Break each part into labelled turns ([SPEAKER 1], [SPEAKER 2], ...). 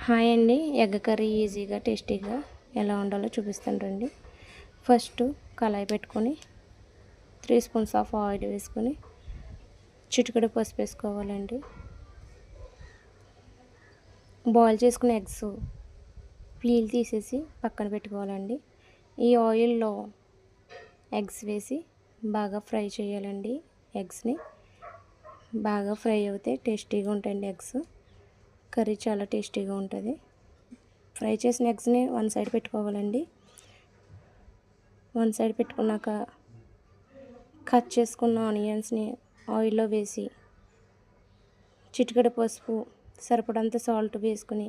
[SPEAKER 1] Hi అండి. Egg curry ఈజీగా టేస్టీగా ఎలా వండాలో చూపిస్తాను రండి. ఫస్ట్ కళాయి పెట్టుకొని 3 స్పూన్స్ ఆఫ్ ఆయిల్ వేసుకొని చిటికెడు పసుపు వేసుకోవాలండి. బాయిల్ చేసుకున్న ఎగ్స్ పీల్ తీసేసి పక్కన పెట్టుకోవాలండి. ఈ ఆయిల్లో ఎగ్స్ వేసి బాగా ఫ్రై చేయాలండి. ఎగ్స్ని బాగా ఫ్రై అవుతే టేస్టీగా ఉంటాయండి. ఎగ్స్ కర్రీ చాలా టేస్టీగా ఉంటుంది. ఫ్రై చేసిన ఎగ్స్ని వన్ సైడ్ పెట్టుకోవాలండి. వన్ సైడ్ పెట్టుకున్నాక కట్ చేసుకున్న ఆనియన్స్ని ఆయిల్లో వేసి చిటికెడు పసుపు సరిపడంత సాల్ట్ వేసుకుని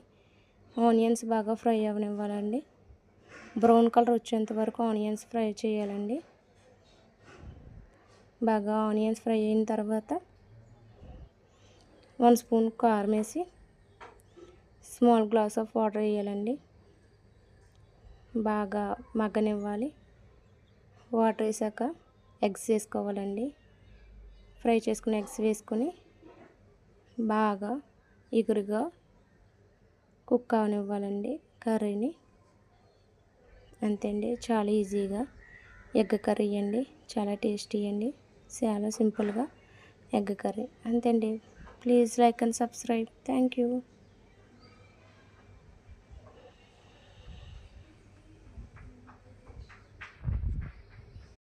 [SPEAKER 1] ఆనియన్స్ బాగా ఫ్రై అవనివ్వాలండి. బ్రౌన్ కలర్ వచ్చేంత వరకు ఆనియన్స్ ఫ్రై చేయాలండి. బాగా ఆనియన్స్ ఫ్రై అయిన తర్వాత 1 స్పూన్ కారం వేసి స్మాల్ గ్లాస్ ఆఫ్ వాటర్ వేయాలండి. బాగా మగ్గనివ్వాలి. వాటర్ వేసాక ఎగ్స్ వేసుకోవాలండి. ఫ్రై చేసుకున్న ఎగ్స్ వేసుకొని బాగా ఎగురుగా కుక్ అవనివ్వాలండి కర్రీని. అంతే అండి, చాలా ఈజీగా ఎగ్ కర్రీ అండి. చాలా టేస్టీ అండి. చాలా సింపుల్గా ఎగ్ కర్రీ అంతే అండి. Please like and subscribe. Thank you.